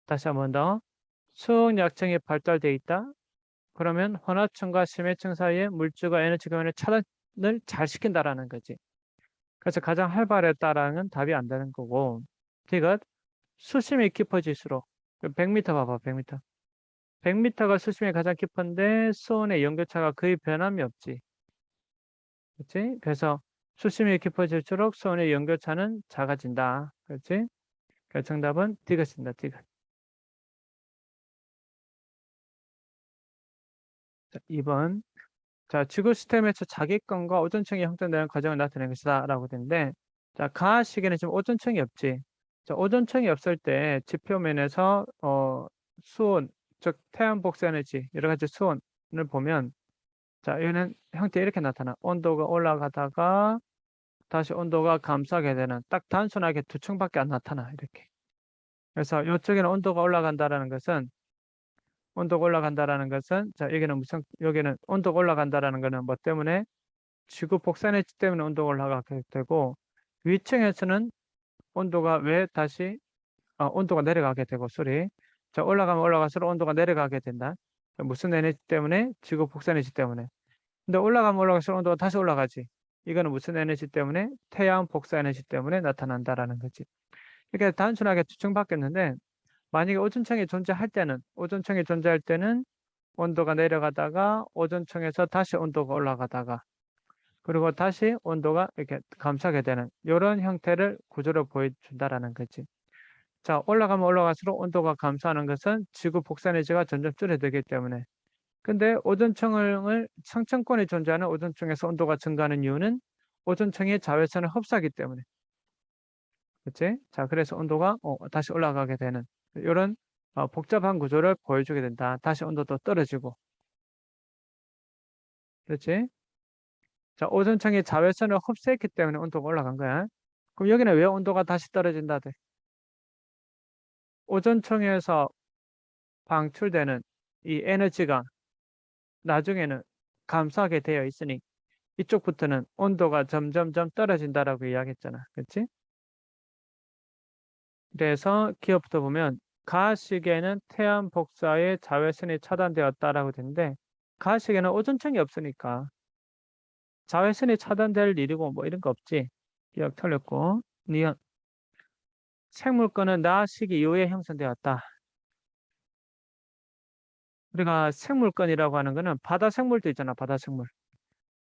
Speaker 1: 다시 한 번 더. 수온약층이 발달돼 있다. 그러면 혼합층과 심해층 사이에 물질과 에너지 교환의 차단을 잘 시킨다라는 거지. 그래서 가장 활발했다라는 답이 안 되는 거고. 이것 수심이 깊어질수록 100m 봐봐, 100m. 100m가 수심이 가장 깊은데 수온의 연교차가 거의 변함이 없지. 그렇지? 그래서 수심이 깊어질수록 수온의 연교차는 작아진다. 그렇지? 그래서 정답은 디귿입니다. 디귿. 자, 2번. 자, 지구 시스템에서 자기권과 오존층이 형성되는 과정을 나타내는 것이다. 라고 되는데, 자, 가하 시계는 지금 오존층이 없지. 자, 오존층이 없을 때 지표면에서 수온, 즉 태양 복사 에너지, 여러 가지 수온을 보면, 자, 얘는 형태 이렇게 나타나. 온도가 올라가다가 다시 온도가 감소하게 되는 딱 단순하게 두 층밖에 안 나타나. 이렇게. 그래서 이쪽에는 자, 여기는 온도가 올라간다라는 거는 뭐 때문에 지구 복사에너지 때문에 온도가 올라가게 되고, 위층에서는 온도가 왜 다시 온도가 내려가게 되고, 자, 올라가면 올라갈수록 온도가 내려가게 된다. 무슨 에너지 때문에? 지구 복사에너지 때문에. 근데 올라가면 올라갈수록 온도가 다시 올라가지. 이거는 무슨 에너지 때문에? 태양 복사 에너지 때문에 나타난다라는 거지. 이렇게 단순하게 추측 바뀌었는데, 만약에 오존층이 존재할 때는 온도가 내려가다가 오존층에서 다시 온도가 올라가다가 그리고 다시 온도가 이렇게 감소하게 되는 이런 형태를 구조로 보여준다라는 거지. 자, 올라가면 올라갈수록 온도가 감소하는 것은 지구 복사 에너지가 점점 줄어들기 때문에. 근데 상층권에 존재하는 오존층에서 온도가 증가하는 이유는 오존층이 자외선을 흡수하기 때문에. 그렇지? 자, 그래서 온도가 다시 올라가게 되는 이런 복잡한 구조를 보여주게 된다. 다시 온도도 떨어지고. 그렇지? 자, 오존층이 자외선을 흡수했기 때문에 온도가 올라간 거야. 그럼 여기는 왜 온도가 다시 떨어진다 돼? 오존층에서 방출되는 이 에너지가 나중에는 감소하게 되어 있으니 이쪽부터는 온도가 점점점 떨어진다라고 이야기했잖아. 그렇지? 그래서 기업부터 보면 가시계는 태양 복사에 자외선이 차단되었다라고 되는데 가시계는 오존층이 없으니까 자외선이 차단될 일이고 뭐 이런 거 없지. 기억 틀렸고. 니은 생물권은 나 시기 이후에 형성되었다. 우리가 생물권이라고 하는 거는 바다 생물도 있잖아. 바다 생물.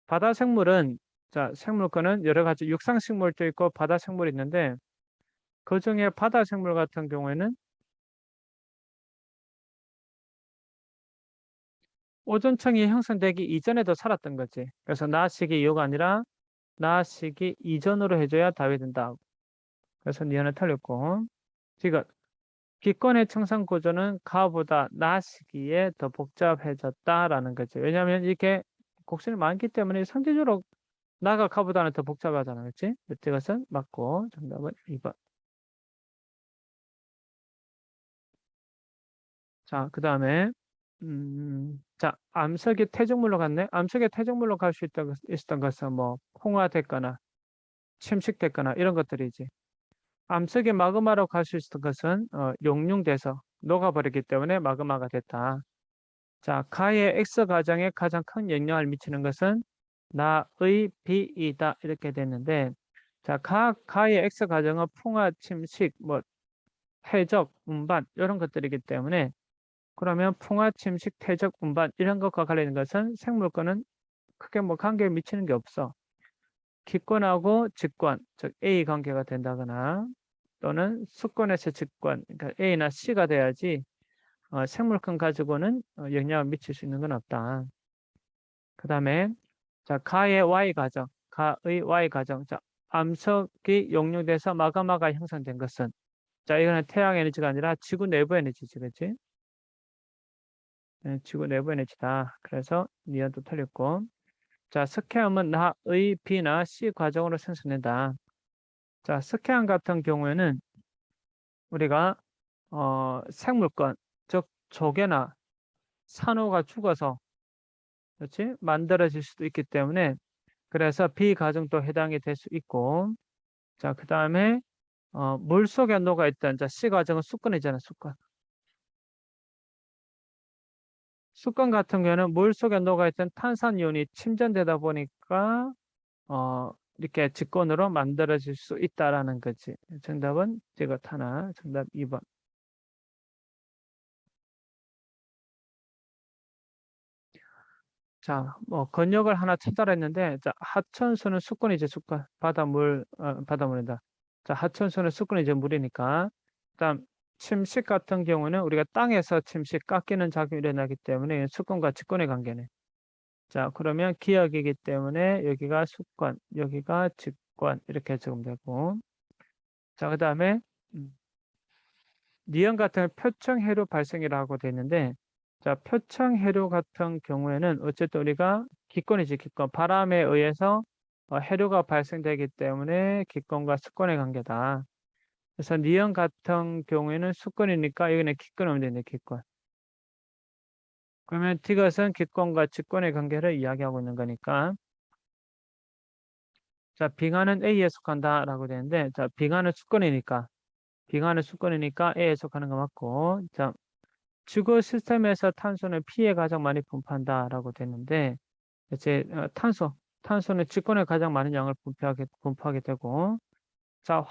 Speaker 1: 바다 생물은 자, 생물권은 여러 가지 육상 생물도 있고 바다 생물이 있는데 그중에 바다 생물 같은 경우에는 오존층이 형성되기 이전에도 살았던 거지. 그래서 나 시기 이후가 아니라 나 시기 이전으로 해줘야 답이 된다. 그래서 니은을 틀렸고 지금 기권의 청산 구조는 가보다 나 시기에 더 복잡해졌다라는 거지. 왜냐하면 이렇게 곡선이 많기 때문에 상대적으로 나가 가보다는 더 복잡하잖아. 그렇지? 이것은 맞고 정답은 2번. 자, 그 다음에 자, 암석이 퇴적물로 갔네. 암석이 퇴적물로 갈 수 있었던 것은 뭐 풍화됐거나 침식됐거나 이런 것들이지. 암석이 마그마로 갈 수 있었던 것은 용융돼서 녹아버렸기 때문에 마그마가 됐다. 자, 가의 X 가정에 가장 큰 영향을 미치는 것은 나의 B이다. 이렇게 됐는데, 자, 가의 X 가정은 풍화, 침식, 뭐 퇴적, 운반 이런 것들이기 때문에 그러면 풍화, 침식, 퇴적, 운반 이런 것과 관련된 것은 생물권은 크게 뭐 관계를 미치는 게 없어. 기권하고 직권, 즉 A 관계가 된다거나 또는 수권에서 직권, 그러니까 A나 C가 돼야지 생물권 가지고는 영향을 미칠 수 있는 건 없다. 그 다음에 자 가의 Y 가정, 가의 Y 가정, 자 암석이 용융돼서 마그마가 형성된 것은 자 이거는 태양 에너지가 아니라 지구 내부 에너지지, 그렇지? 네, 지구 내부 에너지다. 그래서 니은도 틀렸고 자 석회암은 나의 B나 C 과정으로 생성된다. 자 석회암 같은 경우에는 우리가 생물권, 즉 조개나 산호가 죽어서 그렇지? 만들어질 수도 있기 때문에 그래서 비가정도 해당이 될 수 있고 자, 그 다음에 물속에 녹아있던 자, C과정은 수건이잖아, 수건. 수건 같은 경우는 물속에 녹아있던 탄산이온이 침전되다 보니까 이렇게 직권으로 만들어질 수 있다라는 거지. 정답은 이것 하나, 정답 2번. 자, 뭐 건역을 하나 찾아라 했는데 자, 하천수는 수건이지, 수건. 바닷물, 바닷물이다. 자, 하천수는 수건이지, 물이니까. 그다음 침식 같은 경우는 우리가 땅에서 침식 깎이는 작용이 일어나기 때문에 수건과 직권의 관계네. 자, 그러면 기역이기 때문에 여기가 수건, 여기가 직권 이렇게 적용되고. 자, 그다음에 니은 같은 표층해류 발생이라고 되어 있는데 자, 표층해류 같은 경우에는 어쨌든 우리가 기권이지, 기권. 바람에 의해서 해류가 발생되기 때문에 기권과 수권의 관계다. 그래서 니은 같은 경우에는 수권이니까 여기는 기권하면 되네, 기권. 그러면 디귿은 기권과 직권의 관계를 이야기하고 있는 거니까 자, 빙하는 A에 속한다라고 되는데 자, 빙하는 수권이니까 A에 속하는 거 맞고 자, 지구 시스템에서 탄소는 P에 가장 많이 분포한다라고 되는데 이제 탄소는 직권에 가장 많은 양을 분포하게 되고 자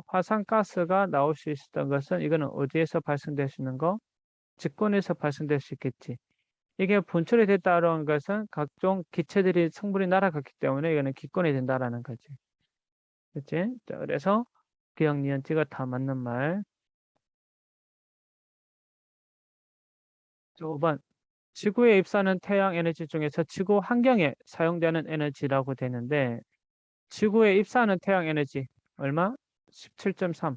Speaker 1: 화산가스가 나올 수 있었던 것은 이거는 어디에서 발생될 수 있는 거? 직권에서 발생될 수 있겠지. 이게 분출이 됐다는 것은 각종 기체들이 성분이 날아갔기 때문에 이거는 기권이 된다라는 거지. 그렇지? 자, 그래서 기억 니은티가 다 맞는 말. 5번 지구에 입사하는 태양 에너지 중에서 지구 환경에 사용되는 에너지라고 되는데 지구에 입사하는 태양 에너지 얼마? 17.3.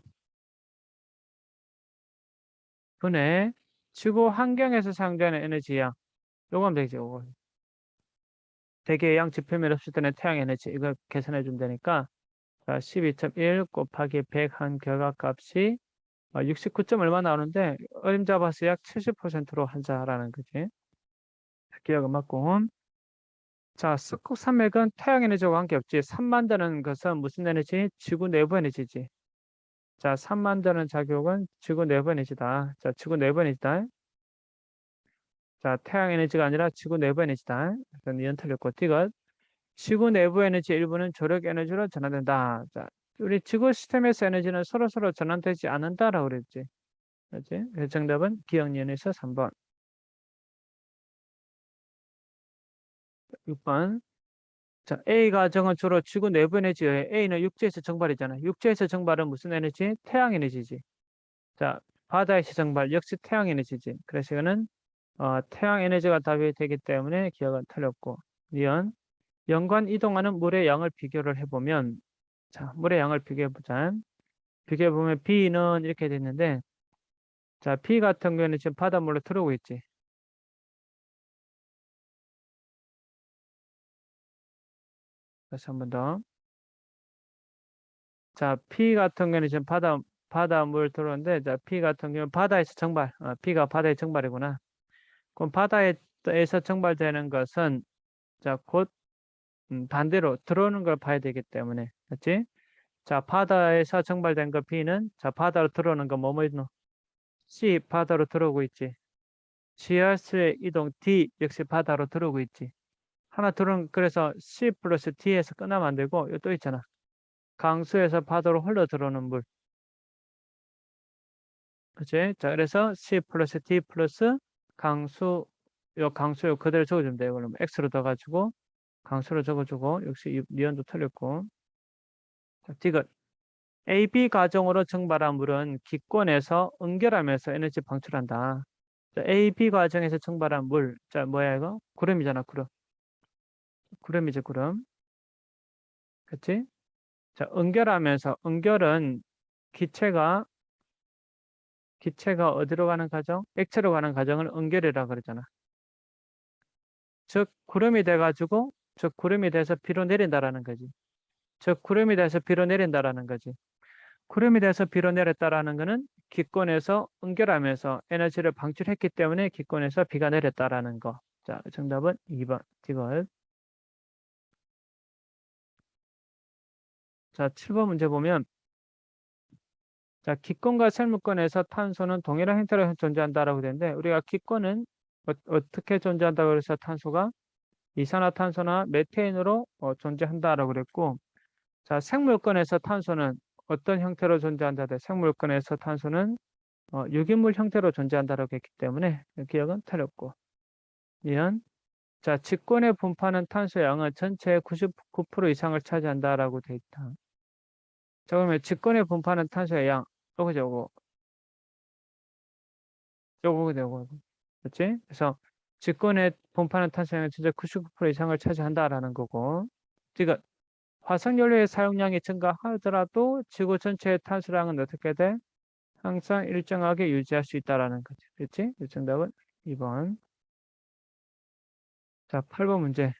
Speaker 1: 분의 지구 환경에서 사용되는 에너지야. 요거 하면 되죠. 요거. 대기의 양 지표면 없을 때는 태양 에너지 이거 계산해 주면 되니까 자, 12.1 곱하기 100 한 결과값이 69점 얼마 나오는데 어림잡아서 약 70%로 한자라는 거지. 기억은 맞고. 자, 스콕 산맥은 태양 에너지와 관계없지. 산 만드는 것은 무슨 에너지? 지구 내부 에너지지. 자, 산 만드는 작용은 지구 내부 에너지다. 자, 지구 내부 에너지다. 자, 태양 에너지가 아니라 지구 내부 에너지다. 그래서 니은 틀렸고, 디귿. 지구 내부 에너지 일부는 조력 에너지로 전환된다. 자, 우리 지구 시스템에서 에너지는 서로서로 전환되지 않는다라고 그랬지. 그렇지? 그래서 정답은 기억 니은에서 3번. 6번. 자, A 가정은 주로 지구 내부 에너지에 A는 육지에서 증발이잖아. 육지에서 증발은 무슨 에너지? 태양 에너지지. 자, 바다에서 증발 역시 태양 에너지지. 그래서 이거는 태양 에너지가 답이 되기 때문에 기억은 틀렸고. 니은 연관 이동하는 물의 양을 비교를 해보면 자, 물의 양을 비교해보자. 비교해보면 B는 이렇게 됐는데 자, B 같은 경우에는 지금 바닷물로 들어오고 있지. 다시 한 번 더. 자, P 같은 경우는 지금 바닷물 들어오는데, 자, P 같은 경우는 바다에서 증발, P가 바다의 증발이구나. 그럼 바다에서 증발되는 것은, 자, 곧, 반대로 들어오는 걸 봐야 되기 때문에, 그렇지? 자, 바다에서 증발된 거 P는, 자, 바다로 들어오는 거 뭐뭐 있노? C, 바다로 들어오고 있지. 지하수의 이동 D, 역시 바다로 들어오고 있지. 하나 들어오는, 그래서 C 플러스 D에서 끝나면 안 되고, 이거 또 있잖아. 강수에서 바다로 흘러 들어오는 물. 그치? 자, 그래서 C 플러스 D 플러스 강수, 강수 그대로 적어주면 돼요. 그러면 X로 넣어가지고 강수로 적어주고, 역시 니은도 틀렸고. 자, 디귿. AB 과정으로 증발한 물은 기권에서 응결하면서 에너지 방출한다. 자, AB 과정에서 증발한 물. 자, 뭐야, 이거? 구름이잖아, 구름. 구름이지, 구름. 그치? 자, 응결하면서, 응결은 기체가, 기체가 어디로 가는 과정? 액체로 가는 과정을 응결이라고 그러잖아. 즉 구름이 돼가지고 즉 구름이 돼서 비로 내린다라는 거지. 즉 구름이 돼서 비로 내린다라는 거지. 구름이 돼서 비로 내렸다라는 거는 기권에서 응결하면서 에너지를 방출했기 때문에 기권에서 비가 내렸다라는 거. 자, 정답은 2번. 이걸. 자, 7번 문제 보면 자, 기권과 셀물권에서 탄소는 동일한 형태로 존재한다라고 되는데 우리가 기권은 어떻게 존재한다고 그래서 탄소가 이산화탄소나 메테인으로 존재한다라고 그랬고 자, 생물권에서 탄소는 어떤 형태로 존재한다? 생물권에서 탄소는 유기물 형태로 존재한다라고 했기 때문에 기억은 틀렸고. 이은 자, 직권에 분포하는 탄소 양은 전체의 99% 이상을 차지한다라고 돼 있다. 자, 그러면 직권에 분포하는 탄소의 양, 요거, 요거. 그렇지? 그래서 직권에 분포하는 탄소 양은 전체 99% 이상을 차지한다라는 거고. 지금 화석연료의 사용량이 증가하더라도 지구 전체의 탄소량은 어떻게 돼? 항상 일정하게 유지할 수 있다라는 거지. 그렇지? 정답은 2번. 자, 8번 문제.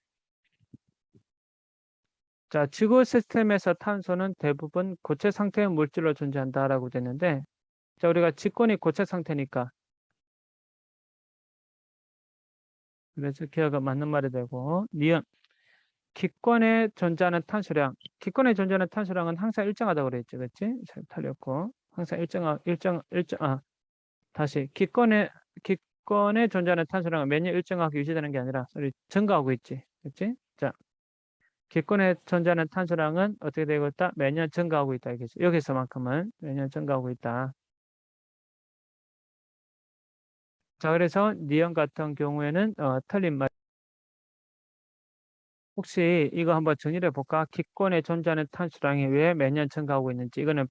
Speaker 1: 자, 지구 시스템에서 탄소는 대부분 고체 상태의 물질로 존재한다라고 되는데, 자, 우리가 직권이 고체 상태니까, 그래서 기하가 맞는 말이 되고, 니은 기권에 존재하는 탄소량, 기권에 존재하는 탄소량은 항상 일정하다고 그랬지, 그렇지? 잘 틀렸고, 항상 다시 기권에 존재하는 탄소량은 매년 일정하게 유지되는 게 아니라 우리 증가하고 있지. 그렇지? 자, 기권에 존재하는 탄소량은 어떻게 되고 있다? 매년 증가하고 있다. 이겠지. 여기서만큼은 매년 증가하고 있다. 자, 그래서 니은 같은 경우에는 틀린 말. 혹시 이거 한번 정리를 해볼까? 기권에 존재하는 탄소량이 왜 매년 증가하고 있는지 이거는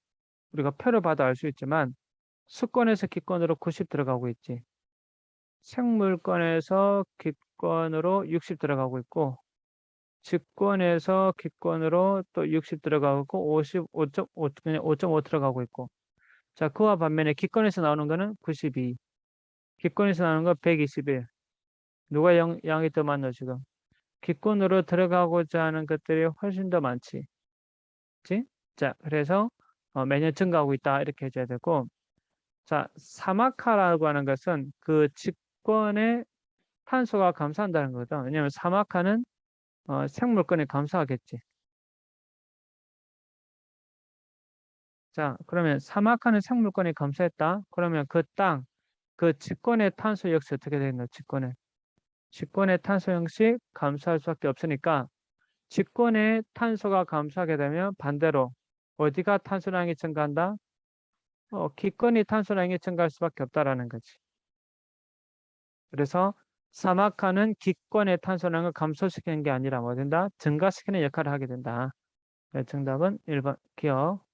Speaker 1: 우리가 표를 봐도 알 수 있지만 수권에서 기권으로 90 들어가고 있지. 생물권에서 기권으로 60 들어가고 있고 직권에서 기권으로 또 60 들어가고 55.5, 그냥 5.5 들어가고 있고 자, 그와 반면에 기권에서 나오는 거는 92. 기권에서 나오는 거 121. 누가 양이 더 많노, 지금? 기권으로 들어가고자 하는 것들이 훨씬 더 많지. 그치? 자, 그래서 매년 증가하고 있다. 이렇게 해줘야 되고. 자, 사막화라고 하는 것은 그 직권의 탄소가 감소한다는 거거든. 왜냐하면 사막화는 생물권이 감소하겠지. 자, 그러면 사막화는 생물권이 감소했다. 그러면 그 땅, 그 직권의 탄소 역시 어떻게 되겠노? 직권의 탄소 역시 감소할 수밖에 없으니까 직권의 탄소가 감소하게 되면 반대로 어디가 탄소량이 증가한다? 기권이 탄소량이 증가할 수밖에 없다라는 거지. 그래서 사막화는 기권의 탄소량을 감소시키는 게 아니라 뭐 된다? 증가시키는 역할을 하게 된다. 네, 정답은 1번 기억.